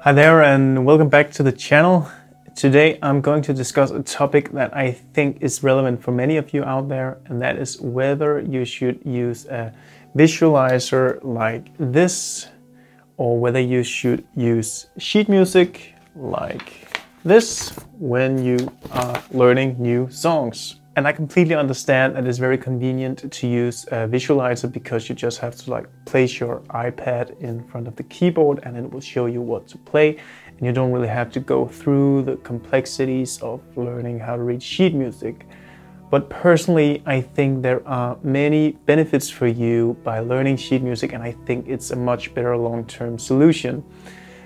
Hi there and welcome back to the channel. Today I'm going to discuss a topic that I think is relevant for many of you out there, and that is whether you should use a visualizer like this or whether you should use sheet music like this when you are learning new songs. And I completely understand that it's very convenient to use a visualizer because you just have to place your iPad in front of the keyboard and it will show you what to play, and you don't really have to go through the complexities of learning how to read sheet music. But personally, I think there are many benefits for you by learning sheet music, and I think it's a much better long-term solution.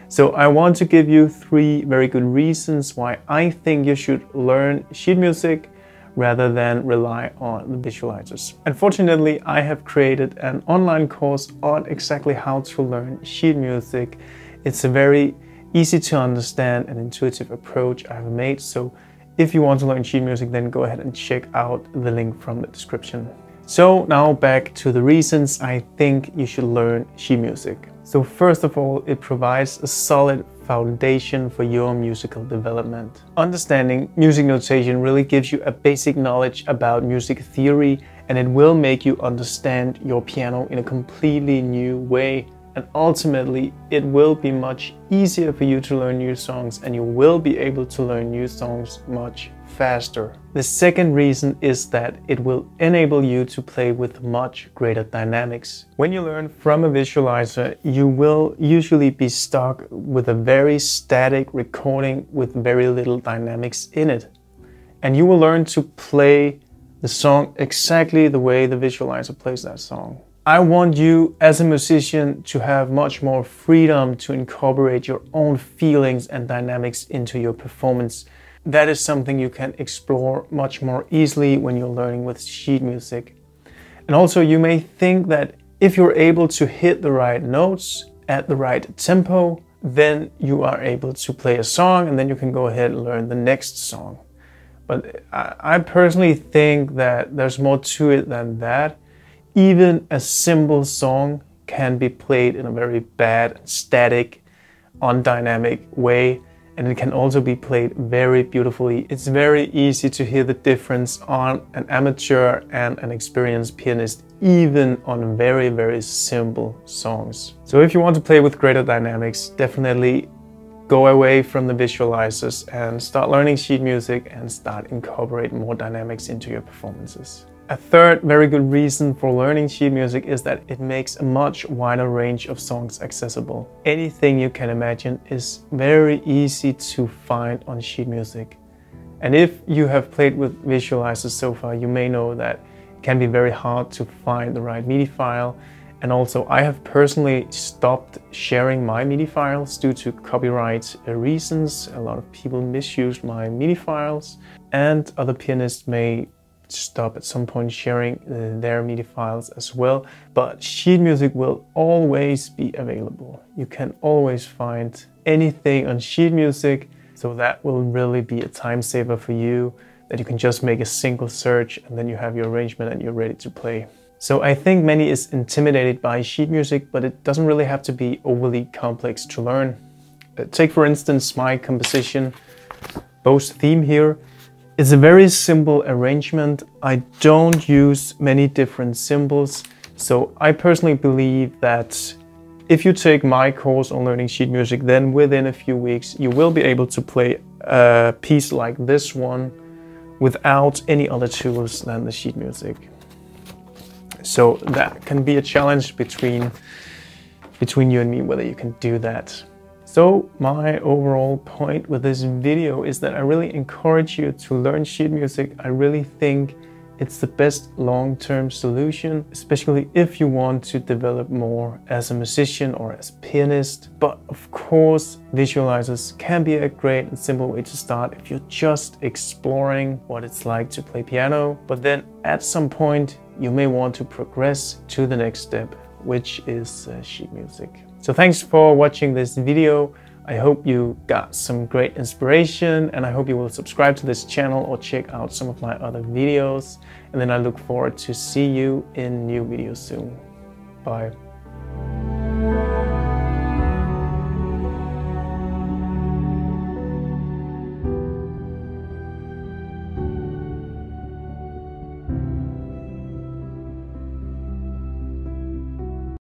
So I want to give you 3 very good reasons why I think you should learn sheet music rather than rely on the visualizers. Unfortunately, I have created an online course on exactly how to learn sheet music. It's a very easy to understand and intuitive approach I have made. So if you want to learn sheet music, then go ahead and check out the link from the description. So now back to the reasons I think you should learn sheet music. So first of all, it provides a solid foundation for your musical development. Understanding music notation really gives you a basic knowledge about music theory, and it will make you understand your piano in a completely new way. And ultimately, it will be much easier for you to learn new songs, and you will be able to learn new songs much faster. The second reason is that it will enable you to play with much greater dynamics. When you learn from a visualizer, you will usually be stuck with a very static recording with very little dynamics in it. And you will learn to play the song exactly the way the visualizer plays that song. I want you as a musician to have much more freedom to incorporate your own feelings and dynamics into your performance. That is something you can explore much more easily when you're learning with sheet music. And also, you may think that if you're able to hit the right notes at the right tempo, then you are able to play a song and then you can go ahead and learn the next song. But I personally think that there's more to it than that. Even a simple song can be played in a very bad, static, undynamic way, and it can also be played very beautifully. It's very easy to hear the difference on an amateur and an experienced pianist, even on very, very simple songs. So if you want to play with greater dynamics, definitely go away from the visualizers and start learning sheet music and start incorporating more dynamics into your performances. A third very good reason for learning sheet music is that it makes a much wider range of songs accessible. Anything you can imagine is very easy to find on sheet music. And if you have played with visualizers so far, you may know that it can be very hard to find the right MIDI file. And also, I have personally stopped sharing my MIDI files due to copyright reasons. A lot of people misused my MIDI files, and other pianists may stop at some point sharing their MIDI files as well. But sheet music will always be available. You can always find anything on sheet music, so that will really be a time saver for you, that you can just make a single search and then you have your arrangement and you're ready to play. So I think many is intimidated by sheet music, but it doesn't really have to be overly complex to learn. Take for instance my composition, Bo's theme here. It's a very simple arrangement. I don't use many different symbols. So I personally believe that if you take my course on learning sheet music, then within a few weeks, you will be able to play a piece like this one without any other tools than the sheet music. So that can be a challenge between you and me, whether you can do that. So my overall point with this video is that I really encourage you to learn sheet music. I really think it's the best long-term solution, especially if you want to develop more as a musician or as a pianist. But of course, visualizers can be a great and simple way to start if you're just exploring what it's like to play piano. But then at some point, you may want to progress to the next step, which is sheet music. So thanks for watching this video. I hope you got some great inspiration, and I hope you will subscribe to this channel or check out some of my other videos. And then I look forward to see you in new videos soon. Bye.